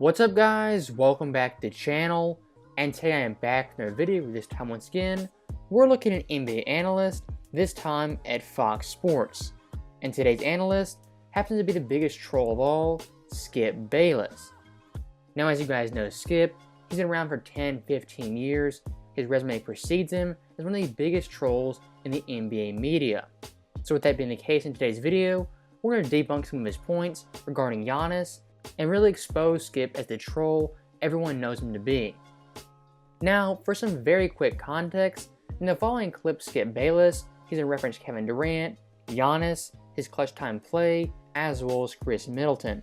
What's up guys, welcome back to the channel, and today I am back with another video. This time once again, we're looking at an NBA analyst, this time at Fox Sports. And today's analyst happens to be the biggest troll of all, Skip Bayless. Now as you guys know Skip, he's been around for 10-15 years, his resume precedes him as one of the biggest trolls in the NBA media. So with that being the case, in today's video, we're going to debunk some of his points regarding Giannis, and really expose Skip as the troll everyone knows him to be. Now, for some very quick context, in the following clip Skip Bayless, he's going to reference Kevin Durant, Giannis, his clutch time play, as well as Chris Middleton.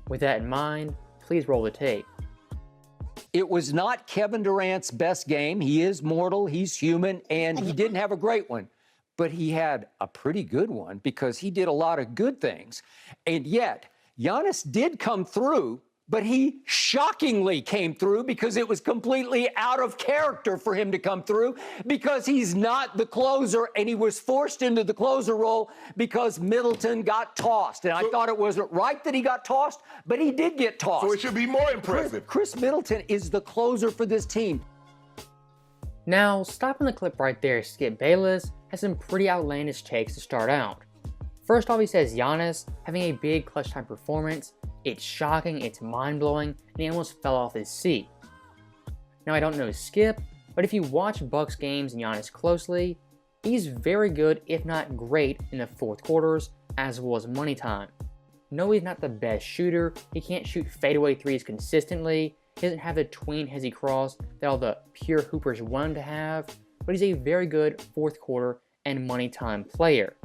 With that in mind, please roll the tape. It was not Kevin Durant's best game. He is mortal, he's human, and he didn't have a great one. But he had a pretty good one because he did a lot of good things. And yet, Giannis did come through, but he shockingly came through because it was completely out of character for him to come through because he's not the closer, and he was forced into the closer role because Middleton got tossed. And I thought it wasn't right that he got tossed, but he did get tossed. So it should be more impressive. Chris Middleton is the closer for this team. Now, stopping the clip right there, Skip Bayless has some pretty outlandish takes to start out. First off, he says Giannis having a big clutch time performance, it's shocking, it's mind-blowing, and he almost fell off his seat. Now I don't know Skip, but if you watch Bucks games and Giannis closely, he's very good, if not great, in the fourth quarters, as well as money time. No, he's not the best shooter, he can't shoot fadeaway threes consistently, he doesn't have the tween hezzy cross that all the pure hoopers want him to have, but he's a very good fourth quarter and money time player.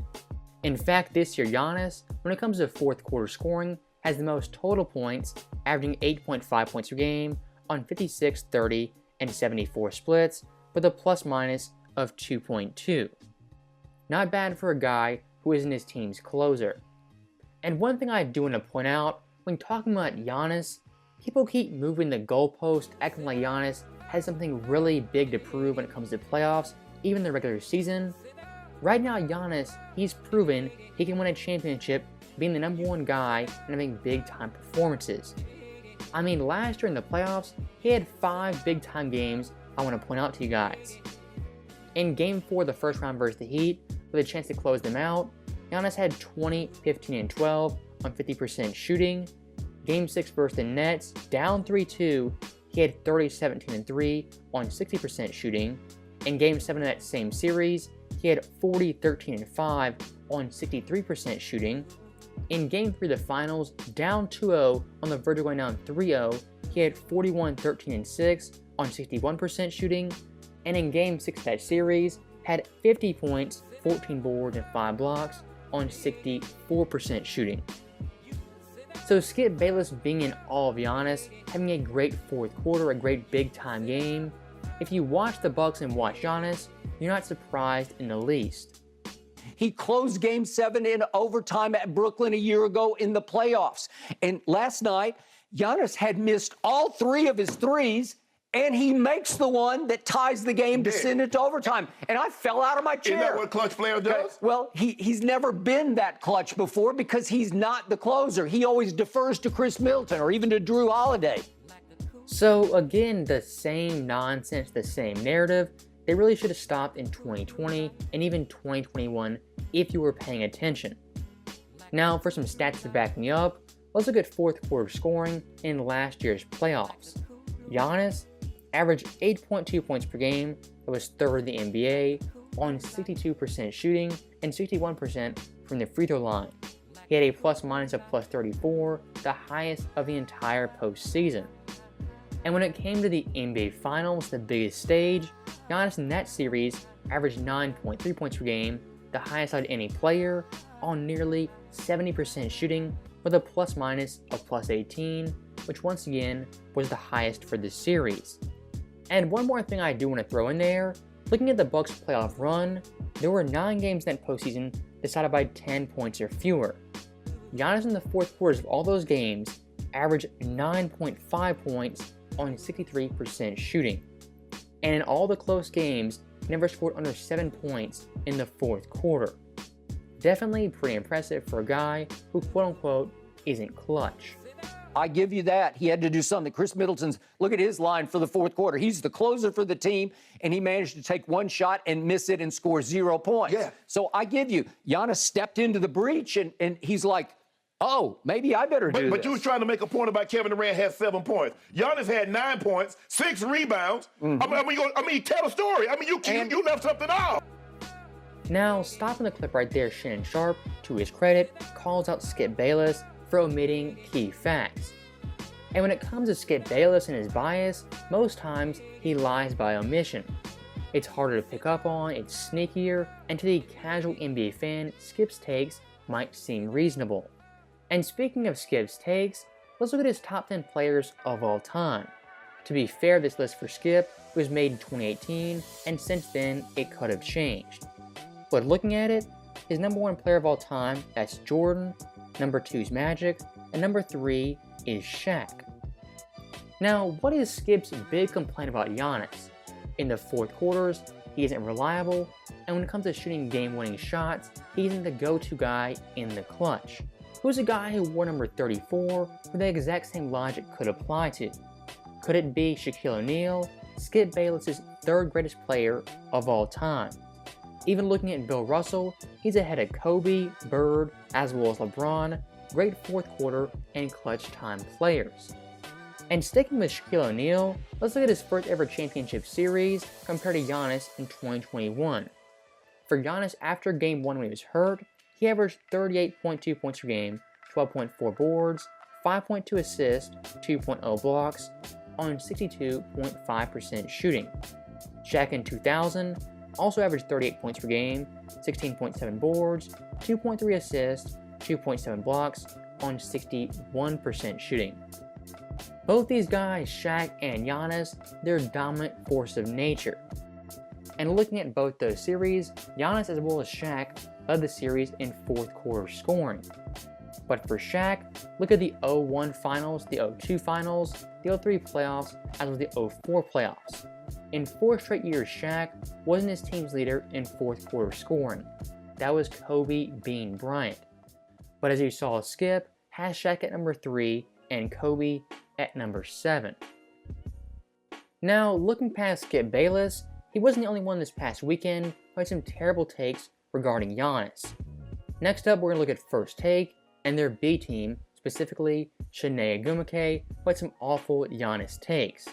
In fact, this year Giannis, when it comes to fourth quarter scoring, has the most total points, averaging 8.5 points per game on 56, 30, and 74 splits, with a plus minus of 2.2. Not bad for a guy who isn't his team's closer. And one thing I do want to point out, when talking about Giannis, people keep moving the goalpost, acting like Giannis has something really big to prove when it comes to playoffs, even the regular season. Right now, Giannis, he's proven he can win a championship being the #1 guy and having big-time performances. I mean, last year in the playoffs, he had 5 big-time games I want to point out to you guys. In Game 4 of the first round versus the Heat, with a chance to close them out, Giannis had 20, 15, and 12 on 50% shooting. Game 6 versus the Nets, down 3-2, he had 30, 17, and 3 on 60% shooting. In Game 7 of that same series, he had 40, 13, and 5 on 63% shooting. In Game 3 of the finals, down 2-0 on the verge of going down 3-0, he had 41, 13, and 6 on 61% shooting. And in Game 6 of that series, had 50 points, 14 boards, and 5 blocks on 64% shooting. So Skip Bayless being in all of Giannis, having a great fourth quarter, a great big-time game. If you watch the Bucks and watch Giannis, you're not surprised in the least. He closed Game 7 in overtime at Brooklyn a year ago in the playoffs. And last night, Giannis had missed all 3 of his threes, and he makes the one that ties the game to send it to overtime. And I fell out of my chair. Isn't that what a clutch player does? Well, he's never been that clutch before because he's not the closer. He always defers to Chris Middleton or even to Drew Holiday. So again, the same nonsense, the same narrative. They really should have stopped in 2020 and even 2021 if you were paying attention. Now for some stats to back me up, let's look at fourth quarter scoring in last year's playoffs. Giannis averaged 8.2 points per game, that was third in the NBA, on 62% shooting and 61% from the free throw line. He had a plus minus of plus 34, the highest of the entire postseason. And when it came to the NBA Finals, the biggest stage, Giannis in that series averaged 9.3 points per game, the highest out of any player, on nearly 70% shooting, with a plus minus of plus 18, which once again was the highest for this series. And one more thing I do want to throw in there, looking at the Bucks playoff run, there were 9 games in that postseason decided by 10 points or fewer. Giannis in the fourth quarters of all those games averaged 9.5 points on 63% shooting. And in all the close games, never scored under 7 points in the fourth quarter. Definitely pretty impressive for a guy who quote-unquote isn't clutch. I give you that. He had to do something. Chris Middleton's, look at his line for the fourth quarter. He's the closer for the team, and he managed to take one shot and miss it and score 0 points. Yeah. So I give you, Giannis stepped into the breach, and he's like, oh, maybe I better do this. But you was trying to make a point about Kevin Durant had 7 points. Giannis had 9 points, 6 rebounds. Mm-hmm. I mean, tell a story. I mean, you left something off. Now, stopping the clip right there, Shannon Sharp, to his credit, calls out Skip Bayless for omitting key facts. And when it comes to Skip Bayless and his bias, most times he lies by omission. It's harder to pick up on, it's sneakier, and to the casual NBA fan, Skip's takes might seem reasonable. And speaking of Skip's takes, let's look at his top 10 players of all time. To be fair, this list for Skip was made in 2018, and since then, it could have changed. But looking at it, his number 1 player of all time, that's Jordan, number 2 is Magic, and number 3 is Shaq. Now, what is Skip's big complaint about Giannis? In the fourth quarters, he isn't reliable, and when it comes to shooting game-winning shots, he isn't the go-to guy in the clutch. Who's a guy who wore number 34 who the exact same logic could apply to? Could it be Shaquille O'Neal, Skip Bayless' 3rd greatest player of all time? Even looking at Bill Russell, he's ahead of Kobe, Bird, as well as LeBron, great fourth quarter and clutch time players. And sticking with Shaquille O'Neal, let's look at his first ever championship series compared to Giannis in 2021. For Giannis, after Game 1 when he was hurt, he averaged 38.2 points per game, 12.4 boards, 5.2 assists, 2.0 blocks, on 62.5% shooting. Shaq in 2000 also averaged 38 points per game, 16.7 boards, 2.3 assists, 2.7 blocks, on 61% shooting. Both these guys, Shaq and Giannis, they're a dominant force of nature. And looking at both those series, Giannis as well as Shaq led the series in fourth quarter scoring. But for Shaq, look at the 0-1 finals, the 0-2 finals, the 0-3 playoffs, as well as the 0-4 playoffs. In 4 straight years, Shaq wasn't his team's leader in fourth quarter scoring. That was Kobe Bean Bryant. But as you saw, Skip has Shaq at number 3 and Kobe at number 7. Now, looking past Skip Bayless, he wasn't the only one this past weekend who had some terrible takes regarding Giannis. Next up, we're going to look at First Take and their B team, specifically Shanae Agumake, who had some awful Giannis takes.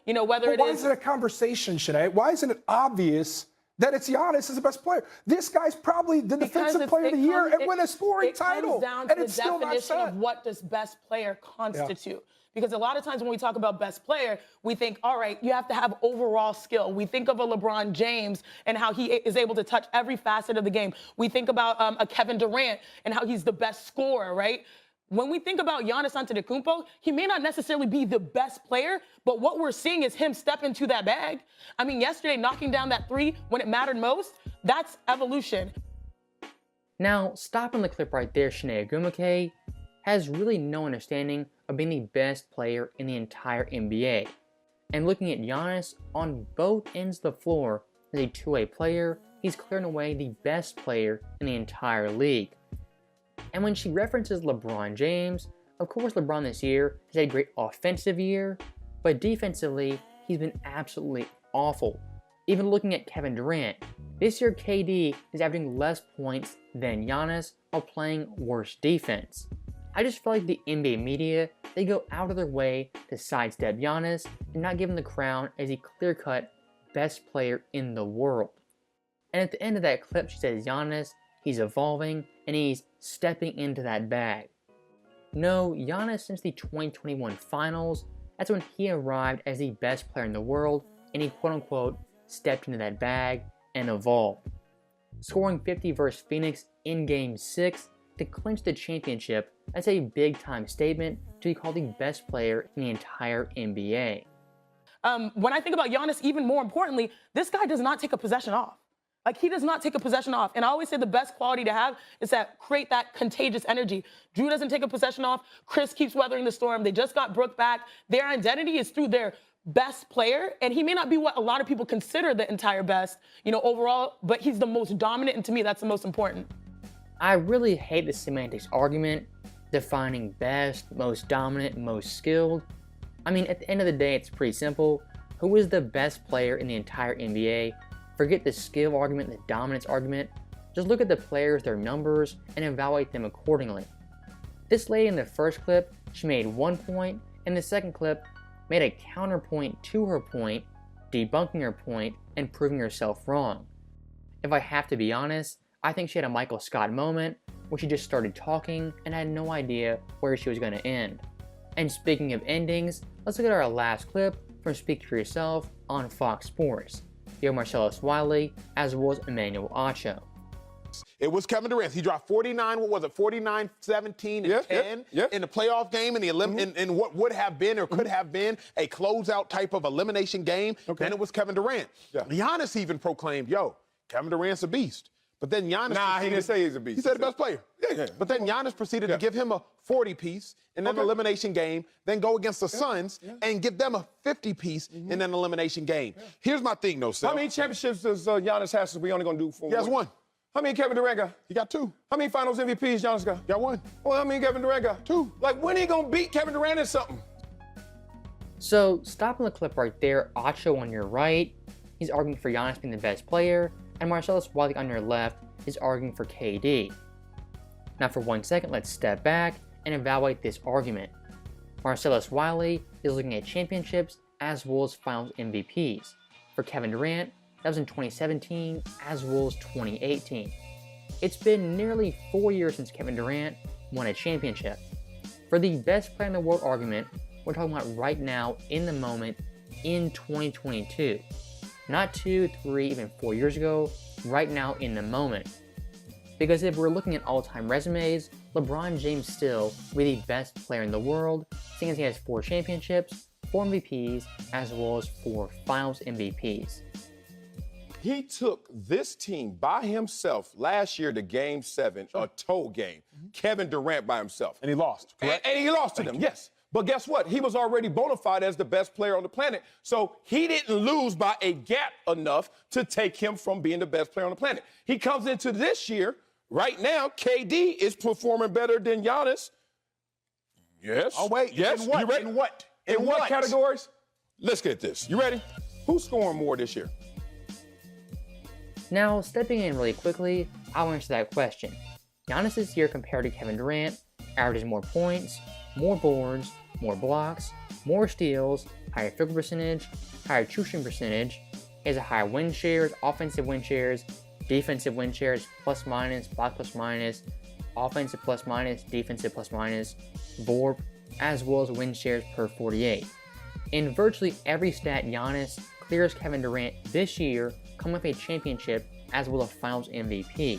You know, whether Why isn't it a conversation, Shanae? Why isn't it obvious that it's Giannis is the best player? This guy's probably the defensive player of the year and win a scoring title. It comes down to and the it's still not definition set. of what does best player constitute. Because a lot of times when we talk about best player, we think, all right, you have to have overall skill. We think of a LeBron James and how he is able to touch every facet of the game. We think about a Kevin Durant and how he's the best scorer, right? When we think about Giannis Antetokounmpo, he may not necessarily be the best player, but what we're seeing is him step into that bag. I mean, yesterday, knocking down that 3 when it mattered most, that's evolution. Now, stopping the clip right there, Shanae Agumake has really no understanding of being the best player in the entire NBA. And looking at Giannis, on both ends of the floor, as a two-way player, he's clearing away the best player in the entire league. And when she references LeBron James, of course LeBron this year has had a great offensive year, but defensively, he's been absolutely awful. Even looking at Kevin Durant, this year KD is averaging less points than Giannis while playing worse defense. I just feel like the NBA media, they go out of their way to sidestep Giannis and not give him the crown as a clear-cut best player in the world. And at the end of that clip, she says Giannis, he's evolving and he's stepping into that bag. No, Giannis since the 2021 finals, that's when he arrived as the best player in the world and he quote-unquote stepped into that bag and evolved. Scoring 50 versus Phoenix in Game 6 to clinch the championship, that's a big-time statement to be called the best player in the entire NBA. When I think about Giannis, even more importantly, this guy does not take a possession off. Like, he does not take a possession off. And I always say the best quality to have is that create that contagious energy. Drew doesn't take a possession off. Chris keeps weathering the storm. They just got Brooke back. Their identity is through their best player. And he may not be what a lot of people consider the entire best, overall, but he's the most dominant. And to me, that's the most important. I really hate the semantics argument. defining best, most dominant, most skilled. I mean, at the end of the day, it's pretty simple. Who is the best player in the entire NBA? Forget the skill argument, the dominance argument. Just look at the players, their numbers, and evaluate them accordingly. This lady in the first clip, she made 1 point, and the second clip made a counterpoint to her point, debunking her point and proving herself wrong. If I have to be honest, I think she had a Michael Scott moment where she just started talking and had no idea where she was going to end. And speaking of endings, let's look at our last clip from Speak For Yourself on Fox Sports. You have Marcellus Wiley as well as Emmanuel Acho. It was Kevin Durant. He dropped 49, what was it, 49, 17, and 10 in the playoff game in what would have been or could have been a closeout type of elimination game. Then it was Kevin Durant. Giannis even proclaimed, yo, Kevin Durant's a beast. But then Giannis... Nah, he didn't say he's a beast. He said the best player. But then Giannis proceeded to give him a 40-piece in an elimination game, then go against the Suns and give them a 50-piece in an elimination game. Here's my thing, though, Sal. How many championships does Giannis have since we only going to do 4? He has 1. How many Kevin Durant got? He got 2. How many finals MVPs Giannis got? Got 1. Well, how many Kevin Durant got? 2. Like, when he going to beat Kevin Durant in something? So, stopping the clip right there, Acho on your right, he's arguing for Giannis being the best player, and Marcellus Wiley on your left is arguing for KD. Now for 1 second, let's step back and evaluate this argument. Marcellus Wiley is looking at championships as well as finals MVPs. For Kevin Durant, that was in 2017 as well as 2018. It's been nearly 4 years since Kevin Durant won a championship. For the best player in the world argument, we're talking about right now, in the moment, in 2022. Not 2, 3, even 4 years ago, right now in the moment. Because if we're looking at all-time resumes, LeBron James still will be the best player in the world, seeing as he has 4 championships, 4 MVPs, as well as 4 finals MVPs. He took this team by himself last year to Game 7, a toe game. Kevin Durant by himself. And he lost, correct? And he lost to them, yes. But guess what? He was already bona fide as the best player on the planet. So he didn't lose by a gap enough to take him from being the best player on the planet. He comes into this year, right now, KD is performing better than Giannis. Yes. Oh, wait. Yes. In what? You ready? In what? In what categories? Let's get this. You ready? Who's scoring more this year? Now, stepping in really quickly, I'll answer that question. Giannis this year compared to Kevin Durant averages more points, more boards, more blocks, more steals, higher field goal percentage, higher true shooting percentage. He has a higher win shares, offensive win shares, defensive win shares, plus minus, block plus minus, offensive plus minus, defensive plus minus, VORP, as well as win shares per 48. In virtually every stat, Giannis clears Kevin Durant this year, coming with a championship as well as finals MVP.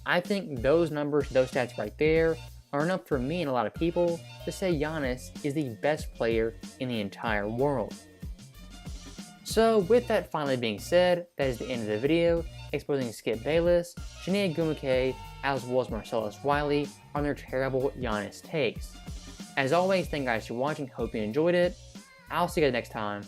I think those numbers, those stats right there, are enough for me and a lot of people to say Giannis is the best player in the entire world. So with that finally being said, that is the end of the video, exposing Skip Bayless, Janae Gumake, as well as Marcellus Wiley on their terrible Giannis takes. As always, thank you guys for watching, hope you enjoyed it. I'll see you guys next time.